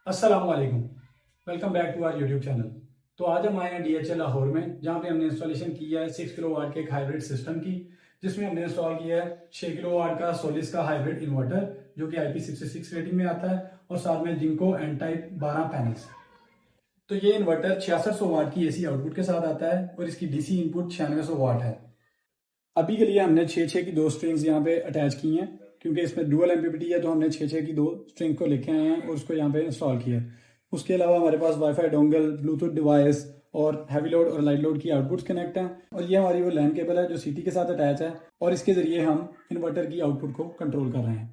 अस्सलाम वालेकुम। Welcome back to our YouTube channel. तो आज हम आए हैं DHL लाहौर में, जहाँ पे हमने इंस्टॉलेशन किया है 6 किलो वाट के एक हाइब्रिड सिस्टम की, जिसमें हमने इंस्टॉल किया है 6 किलो वाट का सोलिस का हाइब्रिड इन्वर्टर, जो कि IP66 रेटिंग में आता है, और साथ में जिंको एन टाइप 12 पैनल्स। तो ये इन्वर्टर 6600 वाट की AC आउटपुट के साथ आता है और इसकी DC इनपुट 9600 वाट है। अभी के लिए हमने 6-6 की 2 स्ट्रिंग्स यहाँ पे अटैच की हैं, क्योंकि इसमें डुअल MPPT है, तो हमने 6-6 की 2 स्ट्रिंग को लेके आए हैं और उसको यहाँ पे इंस्टॉल किया है। उसके अलावा हमारे पास वाईफाई डोंगल, ब्लूटूथ डिवाइस और हैवी लोड और लाइट लोड की आउटपुट्स कनेक्ट हैं, और ये हमारी वो लैन केबल है जो CT के साथ अटैच है, और इसके ज़रिए हम इन्वर्टर की आउटपुट को कंट्रोल कर रहे हैं।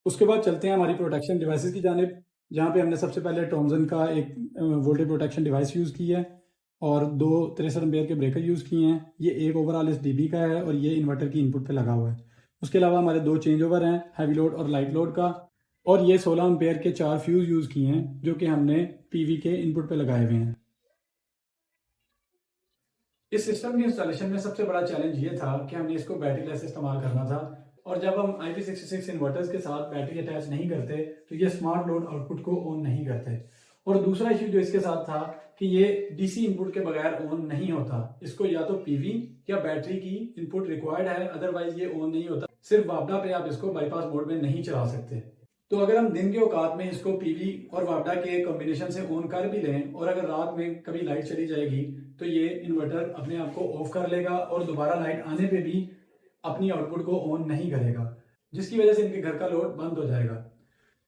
उसके बाद चलते हैं हमारी प्रोटेक्शन डिवाइसेस की जानिब, जहाँ पे हमने सबसे पहले टॉमसन का एक वोल्टेज प्रोटेक्शन डिवाइस यूज़ की है और 2 63 एम्पेयर के ब्रेकर यूज़ किए हैं। ये एक ओवरऑल इस DB का है और ये इन्वर्टर की इनपुट पे लगा हुआ है। उसके अलावा हमारे 2 चेंज ओवर हैं, हैवी लोड और लाइट लोड का, और ये 16 एम्पेयर के 4 फ्यूज़ यूज़ किए हैं, जो कि हमने PV के इनपुट पे लगाए हुए हैं। इस सिस्टम की इंस्टॉलेशन में सबसे बड़ा चैलेंज ये था कि हमने इसको बैटरी लेस इस्तेमाल करना था, और जब हम IP66 इन्वर्टर्स के साथ बैटरी अटैच नहीं करते तो ये स्मार्ट लोड आउटपुट को ऑन नहीं करते। और दूसरा इश्यू जो इसके साथ था कि ये DC इनपुट के बगैर ऑन नहीं होता, इसको या तो PV या बैटरी की इनपुट रिक्वायर्ड है, अदरवाइज ये ऑन नहीं होता। सिर्फ वापडा पे आप इसको बाईपास मोड में नहीं चला सकते। तो अगर हम दिन के औकात में इसको PV और वापडा के कॉम्बिनेशन से ऑन कर भी लें, और अगर रात में कभी लाइट चली जाएगी तो ये इन्वर्टर अपने आप को ऑफ कर लेगा और दोबारा लाइट आने पे भी अपनी आउटपुट को ऑन नहीं करेगा, जिसकी वजह से इनके घर का लोड बंद हो जाएगा।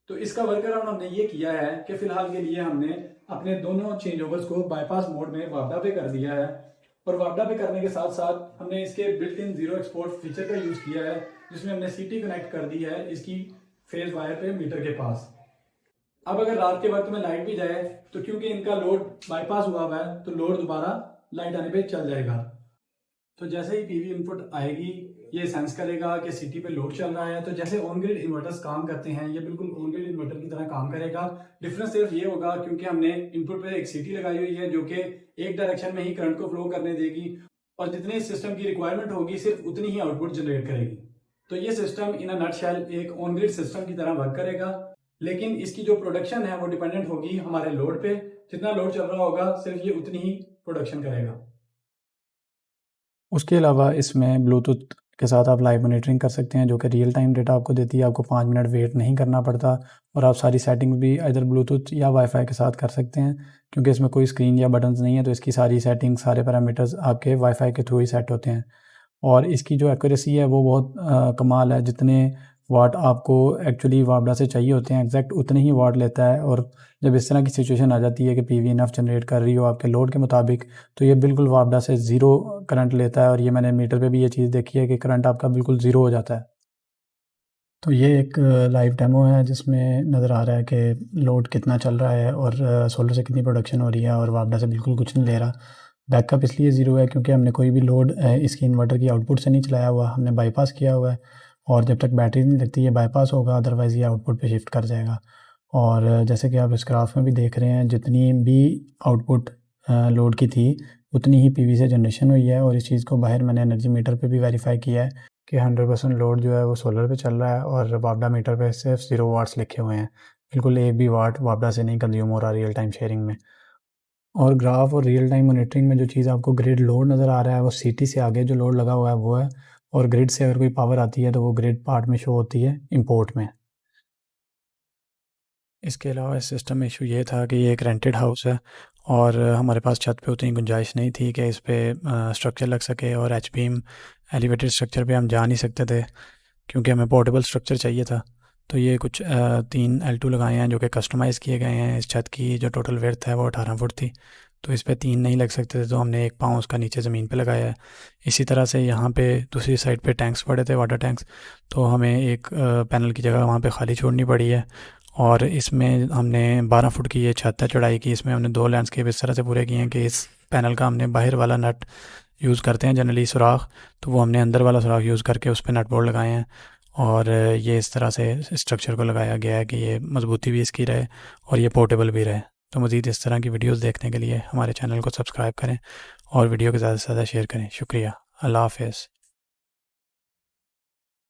तो इसका वर्क अराउंड हमने ये किया है कि फिलहाल के लिए हमने अपने दोनों चेंज ओवर्स को बाईपास मोड में वापडा पे कर दिया है, और वापडा पे करने के साथ साथ हमने इसके built in zero export feature का यूज़ किया है, जिसमें हमने CT कनेक्ट कर दी है इसकी फेज वायर पे मीटर के पास। अब अगर रात के वक्त में लाइट भी जाए तो क्योंकि इनका लोड बाईपास हुआ है, तो लोड दोबारा लाइट आने पे चल जाएगा। तो जैसे ही PV इनपुट आएगी, ये सेंस करेगा कि CT पे लोड चल रहा है। तो जैसे ऑन ग्रिड इन्वर्टर्स काम करते हैं, ये बिल्कुल ऑन ग्रिड इन्वर्टर की तरह काम करेगा। डिफरेंस सिर्फ ये होगा क्योंकि हमने इनपुट पे एक CT लगाई हुई है, जो कि एक डायरेक्शन में ही करंट को फ्लो करने देगी, और जितनी सिस्टम की रिक्वायरमेंट होगी सिर्फ उतनी ही आउटपुट जनरेट करेगी। तो ये सिस्टम इन अ नटशेल एक ऑन ग्रिड सिस्टम की तरह वर्क करेगा, लेकिन इसकी जो प्रोडक्शन है वो डिपेंडेंट होगी हमारे लोड पे। जितना लोड चल रहा होगा सिर्फ ये उतनी ही प्रोडक्शन करेगा। उसके अलावा इसमें ब्लूटूथ के साथ आप लाइव मॉनिटरिंग कर सकते हैं, जो कि रियल टाइम डेटा आपको देती है। आपको 5 मिनट वेट नहीं करना पड़ता, और आप सारी सेटिंग भी इधर ब्लूटूथ या वाईफाई के साथ कर सकते हैं, क्योंकि इसमें कोई स्क्रीन या बटन्स नहीं है। तो इसकी सारी सेटिंग, सारे पैरामीटर्स आपके वाईफाई के थ्रू ही सेट होते हैं, और इसकी जो एक्यूरेसी है वो बहुत कमाल है। जितने वाट आपको एक्चुअली वापडा से चाहिए होते हैं, एग्जैक्ट उतने ही वाट लेता है। और जब इस तरह की सिचुएशन आ जाती है कि PV इनफ जनरेट कर रही हो आपके लोड के मुताबिक, तो ये बिल्कुल वापडा से ज़ीरो करंट लेता है। और ये मैंने मीटर पे भी ये चीज़ देखी है कि करंट आपका बिल्कुल ज़ीरो हो जाता है। तो ये एक लाइव डेमो है जिसमें नज़र आ रहा है कि लोड कितना चल रहा है और सोलर से कितनी प्रोडक्शन हो रही है, और वापडा से बिल्कुल कुछ नहीं ले रहा। बैकअप इसलिए ज़ीरो है क्योंकि हमने कोई भी लोड इसकी इन्वर्टर की आउटपुट से नहीं चलाया हुआ, हमने बाईपास किया हुआ है, और जब तक बैटरी नहीं लगती ये बाईपास होगा, अदरवाइज़ ये आउटपुट पे शिफ्ट कर जाएगा। और जैसे कि आप इस ग्राफ में भी देख रहे हैं, जितनी भी आउटपुट लोड की थी उतनी ही PV से जनरेशन हुई है। और इस चीज़ को बाहर मैंने एनर्जी मीटर पे भी वेरीफाई किया है कि 100% लोड जो है वो सोलर पे चल रहा है, और वापडा मीटर पे सिर्फ 0 वाट्स लिखे हुए हैं। बिल्कुल एक भी वाट वापडा से नहीं कंज्यूम हो रहा रियल टाइम शेयरिंग में। और ग्राफ और रियल टाइम मॉनिटरिंग में जो चीज़ आपको ग्रिड लोड नज़र आ रहा है, वो CT से आगे जो लोड लगा हुआ है वो है, और ग्रिड से अगर कोई पावर आती है तो वो ग्रिड पार्ट में शो होती है इंपोर्ट में। इसके अलावा इस सिस्टम में इशू ये था कि ये एक रेंटेड हाउस है, और हमारे पास छत पे उतनी गुंजाइश नहीं थी कि इस पे स्ट्रक्चर लग सके, और एच बीम एलिवेटेड स्ट्रक्चर पे हम जा नहीं सकते थे, क्योंकि हमें पोर्टेबल स्ट्रक्चर चाहिए था। तो ये कुछ 3 L2 लगाए हैं जो कि कस्टमाइज़ किए गए हैं। इस छत की जो टोटल विड्थ है वो 18 फुट थी, तो इस पे 3 नहीं लग सकते थे, तो हमने एक पाँव उसका नीचे ज़मीन पे लगाया है। इसी तरह से यहाँ पे दूसरी साइड पे टैंक्स पड़े थे, वाटर टैंक्स, तो हमें एक पैनल की जगह वहाँ पे खाली छोड़नी पड़ी है। और इसमें हमने 12 फुट की ये छत है चौड़ाई की, इसमें हमने 2 लैंडस्केप इस तरह से पूरे किए हैं कि इस पैनल का हमने बाहर वाला नट यूज़ करते हैं जनरली सुराख, तो वो हमने अंदर वाला सुराख यूज़ करके उस पर नट बोल्ट लगाए हैं। और ये इस तरह से स्ट्रक्चर को लगाया गया है कि ये मजबूती भी इसकी रहे और ये पोर्टेबल भी रहे। तो मज़ीद इस तरह की वीडियोस देखने के लिए हमारे चैनल को सब्सक्राइब करें और वीडियो को ज़्यादा से ज़्यादा शेयर करें। शुक्रिया। अल्लाह हाफ़िज़।